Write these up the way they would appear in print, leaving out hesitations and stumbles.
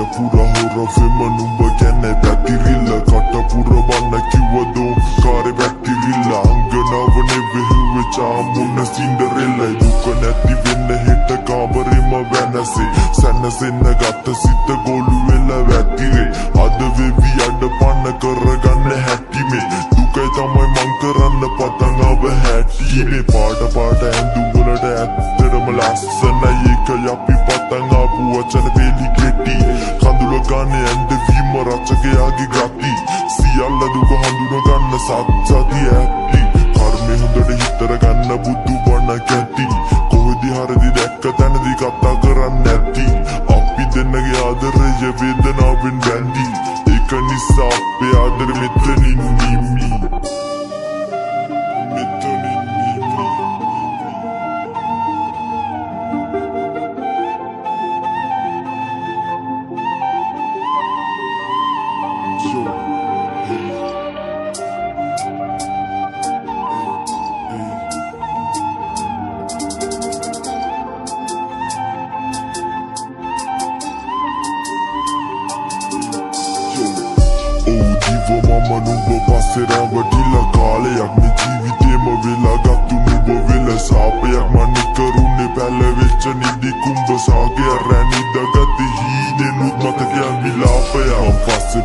pura hora femma numba kenne patirilla katta pura banna kiwado kare patirilla anganavane vehuwe chamunna Cinderella duka නැති වෙන්න හෙට කාමරෙම වෙනසේ සැනසෙන්න ගත සිත ගොළු වෙලා වැතිරේ අද වෙවි අඩපන්න කරගන්න හැටිමේ දුකයි තමයි මං කරන්න පටන් ආව හැටිමේ පාට පාට ඇඳුම් වලට ඇත්තටම ලස්සනයි ඒක යපි පටන් ආපු වචන වේලි කෙටි කඳුල ගන්න ඇඳවීම රචකයාගේ ගති සියල්ල දුක හඳුන ගන්න සත්‍යදී ඇති කර්මේ හොඳට හිතර ගන්න බුදු බණ කැටි කොහෙදි හරිදි දැක්ක තැනදී කතා කරන්න නැති අපි දෙන්නගේ ආදරය වේදනාවෙන් බැඳි ඒක නිසා අපේ ආදර මෙතනින් නිමි Mama nuba pasera wadila kaalayak me jeevithema vela gattu nuba vela saapayak mani karunne pala vecha nidi kumba saagaya ranida gati hiinenuth matakayan vilapaya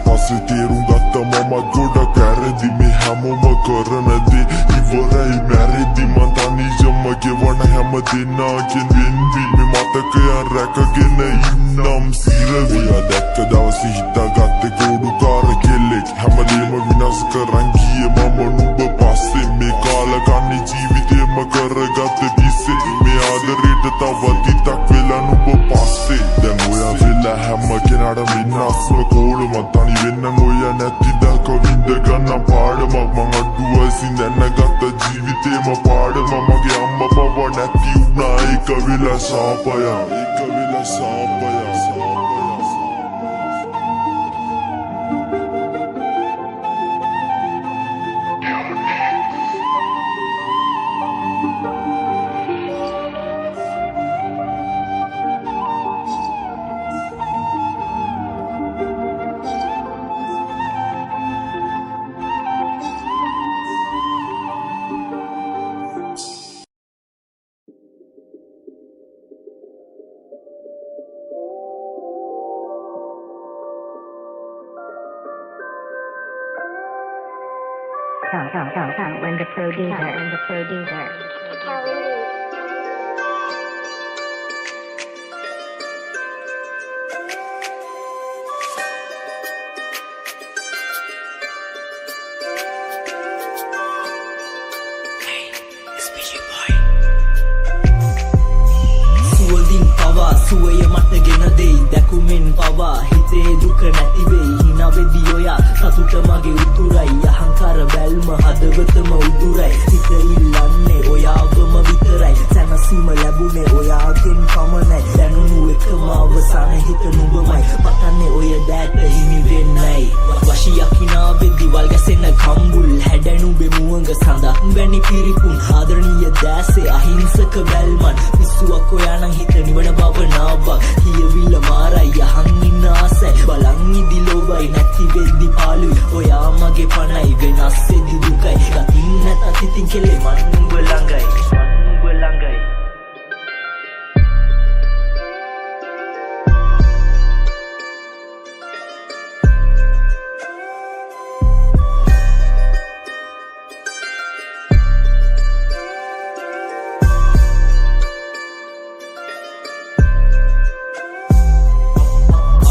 passe therun gatta mama goda karadi me hamoma karana de iwarai maridi man tanijamma gewana hama dennagen wenvi me matakayan rakagena innam siraviya dakka dawase hita gatte godu kara kellek හැමදේම විනාශ කරන් ගියේ මම නුඹ පස්සේ මේ කාල කන්නේ ජීවිතේම කරගත්ත දිස්සේ මේ ආදරේට තව තිතක් වෙලා නුඹ පස්සේ දැන් ඔයා වෙලා හැම කෙනාට විනාශව කෝලම තනි වෙන්න ඔයා නැතිද කවින්ද ගන්න පාඩමක් මං අඩුවසින් දැනගත්ත ජීවිතේම පාඩම මගේ අම්මා පව නැති වුණා ඒක වෙලා සාපය When the producer. සුවඳින් පවා සුවය මට ගෙන දෙයි දැකුමෙන් පවා හිතේ දුක නැති වෙයි හිනා වෙදී ඔයා සතුට මගේ උතුරයි අහංකාර බැල්ම හදවතම උදුරයි හිත ඉල්ලන්නේ ඔයාවම විතරයි සැනසීම ලැබුණේ ඔයාගෙන් පමණයි දැනුණු එකම අවසාන හිත නුඹමයි පතන්නේ ඔය දැට හිමි වෙන්නයි වශියක් හිනා වෙදී වල් ගැසෙන කම්බුල් හැඩැණු බෙමුවඟ සඳහන් වැනි පිරිපුන් ආදරණීය දැසේ අහිංසක බැල්මන් පිස්සුවක් ඔයා නම් හිත නිවන බව නාවක් කියවිල්ල මාරයි අහන් ඉන්න ආසයි බලන් ඉදිලෝබයි නැති වෙද්දි පාළුයි ඔයා මගේ පණයි වෙනස් වෙදි දුකයි ගතින් නැතත් ඉතින් කෙලේ මන් නුඹ ළඟයි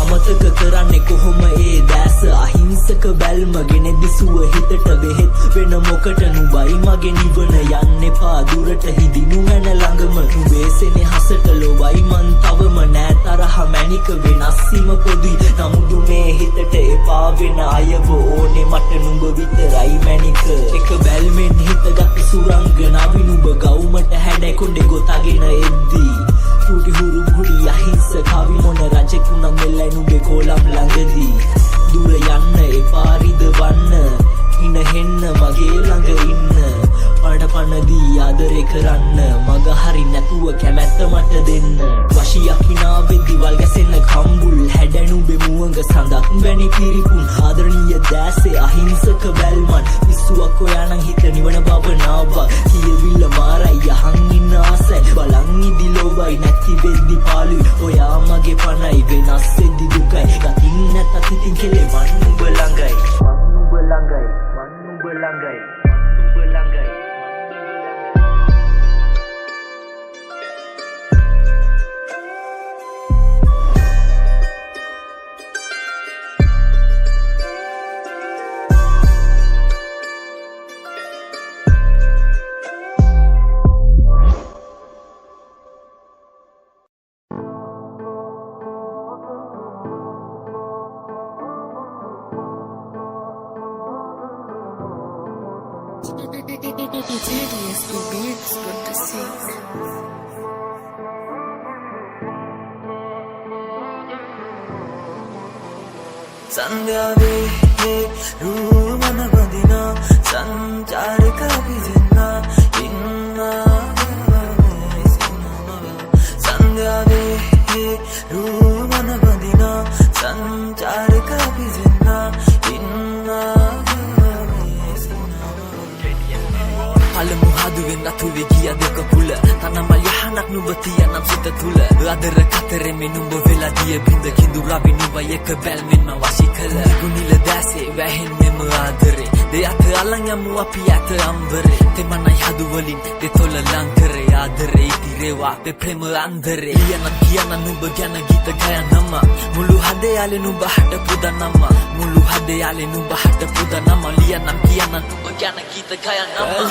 අමතක කරන්නේ කොහොම ඒ දැස අහිංසක බැල්ම ගෙන දිසුව හිතට බෙහෙත් වෙන මොකට නුඹයි මගේ නිවන යන්න එපා දුරට හිදිනු මන ළඟම නුඹේ සෙනෙහසට ලොවයි මන් තවම නෑ තරහ මැනික වෙනස්සීම පොදුයි නමුත් මේ හිතට එපා වෙන අයව ඕනේ මට නුඹ විතරයි මැනික එක බැල්මෙන් හිතගත් සුරංගනාවි නුඹ ගවුමට හැඩ කොණ්ඩේ ගොතගෙන එද්දී තුටි හුරු මුඩි අහිංසක කවි මොන රජකුණ මෙල්ලයි නුඹේ කොලම් ළඟදී දුර යන්න එපා රිදවන්න ඉන හෙන්න මගේ ළඟ ඉන්න පඩපනදී ආදරේ කරන්න මග හරි නැතුව කැමැත්ත මට දෙන්න වශියක් හිනා වෙද්දි වල් ගැසෙන කම්බුල් හැඩැණු වෙද්දි දුකයි ගතින් නැත්තත් ඉතින් කෙලේ මන් නුඹ ළඟයි මන් නුඹ ළඟයි මන් නුඹ ළඟයි මන් නුඹ ළඟයි It's good to see. Sandhyawe roomana badina sancharika bijna inna Sandhyawe roomana badina sancharika bijna inna Alamu haduwen atuwe giya deka pula Tanamal yahanak nuba tiya nam sita tula Adara katere me nuba vela diya binda kindu rabi nuba yeka bel minma washikala Gunila dase wahin nema adare De ata alangamu api ata ambare Te manai haduwalin de tola langkare Adare iti rewa pe prema andare Liyanan kiyanan nuba gyana gita gaya nama Mulu hade ale nuba hata puda nama Mulu hade ale nuba hata puda nama Liyanan kiyanan nuba gyana gita gaya nama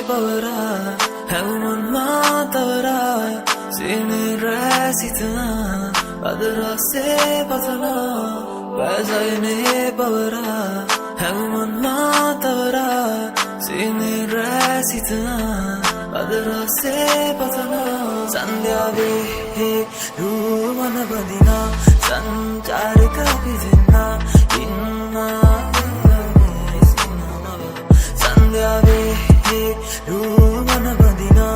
Bavara, Helman Matavara, Sini Rasitana, Adara Se Patana, Vazaine Bavara, Helman Matavara, Sini Rasitana, Adara Se Patana, Sandhyawe, Roomana Badina, Sancharika Bijna, Inna Sandhyawe roomana badina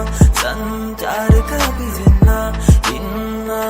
sancharika bijna inna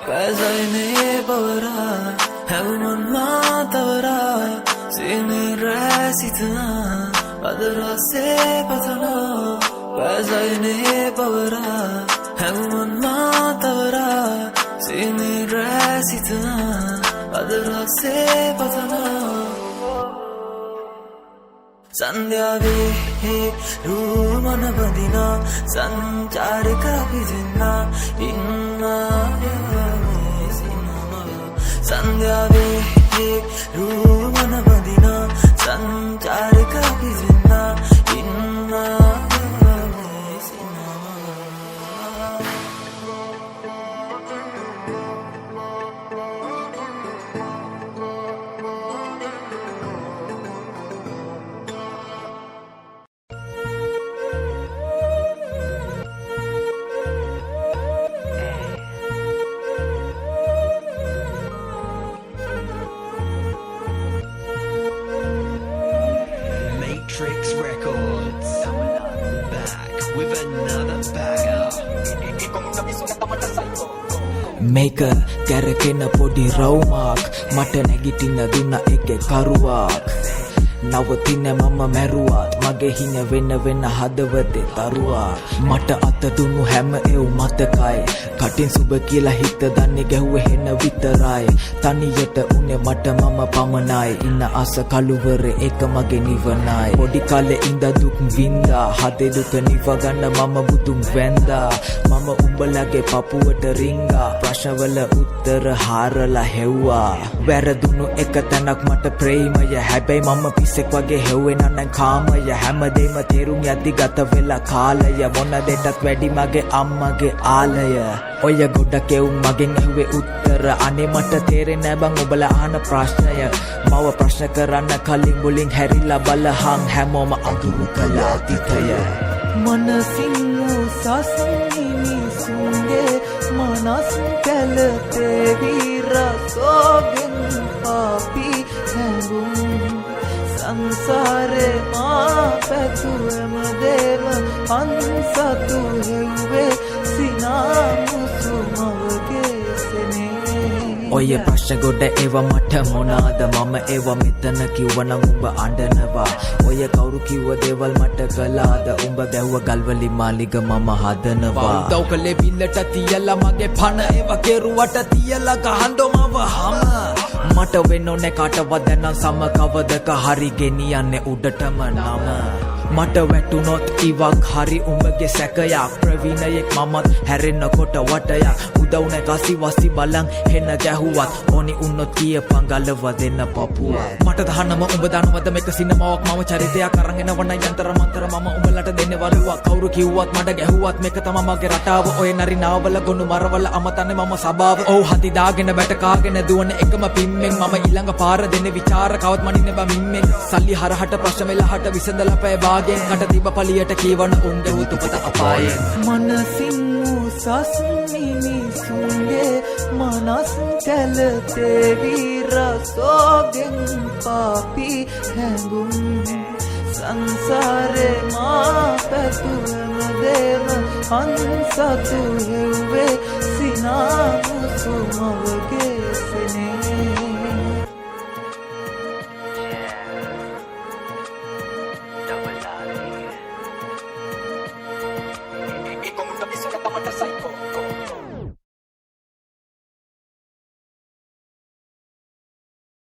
Vazaine Bavara, Helman Matavara, Sini Rasitana, Adara Se Patana, Vazaine Bavara, Helman Matavara, Sini Rasitana, Adara Se Patana. Sandhyawe roomana badina sancharika bijna inna Sandhyawe roomana badina sancharika bijna inna Matrix Records back with another banger. මේක කැරකෙන පොඩි රවුමක් මට නැගිටින්න දුන්න එකේ කරුවක් නවතින මම මැරුවත් මගේ හින වෙන වෙන හදවතේ තරුවා මට අත දුන්නු හැම එව් මතකයි කටින් සුබ කියලා හිත දන්නේ ගැහුවේ හෙන විතරයි තනියට උනේ මට මම පමණයි ඉන්න අස කලුවරේ එක මගේ නිවනයි පොඩි කාලේ ඉඳ දුක් වින්දා හදේ දුක නිව ගන්න මම බුදුන් වැන්දා මම උඹලගේ පපුවට රිංගා ප්‍රශ්නවල උත්තර හාරලා හෙව්වා වැරදුණු එක තැනක් මට ප්‍රේමය හැබැයි මම පිස්සෙක් වගේ හෙව්වේ නං කාමය හැමදේම තේරුම් යද්දි ගත වෙලා කාලය මොන දෙටත් වැඩි මගේ අම්මගේ ආලය ඔය ගොඩක් එවුන් මගෙන් ඇහුවේ උත්තර අනේ මට තේරෙන්නේ බං ඔබලා අහන ප්‍රශ්නය මව ප්‍රශ්න කරන්න කලින් මුලින් හැරිලා බලහන් හැමෝම අඳුරු කළා තිතය මනසින් උසස් මිනිසුන්ගේ මනස් කැලතේ විරසෝගෙන් පාපි හැඟුම් සංසාරේ මා පැතුම දේව අන්සතු හෙව්වේ සිනාමුසු මවගේ සෙනේ ඔය ප්‍රශ්න ගොඩ ඒව මට මොනාද මම ඒව මෙතන කිව්වනම් උඹ අඬනවා ඔය කවුරු කිව්ව දේවල් මට කළාද උඹ දැව්ව ගල්වලි මාලිග මම හදනවා උදව් කළේ බිල්ලට තියලා මගේ පණ ඒව කෙරුවට තියලා ගහන්නෝ මව හම මට වෙන්නෝනේ කාටවත් දැන් සම කවදක හරි ගෙනියන්නේ උඩටම නම මට වැටුනොත් ඉවක් හරි උඹගේ සැකයක් ප්‍රවීණයෙක් මමත් හැරෙන්නකොට වටයක් උදව් නැකසි වසි බලන් හෙන ගැහුවත් ඕනි උන්නොත් කියපන් ගලව දෙන්න පපුව මට දහන්නම උඹ දනවද මේක සිනමාවක් මම චරිතයක් අරන් එනවන යන්තර මන්තර මම උඹලට දෙන්නේ වරුවක් කවුරු කිව්වත් මට ගැහුවත් මේක තමයි මගේ රටාව ඔය නරි නාවල ගොනු මරවල අමතන්නේ මම සබාව ඔව් හති දාගෙන බැට කාගෙන දුවන එකම පිම්මෙන් මම ඊළඟ පාර දෙන්නේ විචාර කවත් මනින්නේ බා මිම්මෙන් සල්ලි හරහට ප්‍රශ්න වෙලහට විසඳලා පෑ වාගෙන් කට තිබ පලියට කියවන උන්ගේ උතුපත අපායෙන් මනසින් උසස් මිනිසුන්ගේ මනස් කැලතේ විරසෝගෙන් පාපි හැඟුම් සංසාරේ මා පැතුම දේව අන්සතු හෙව්වේ සිනාමුසු මවගේ සෙනේ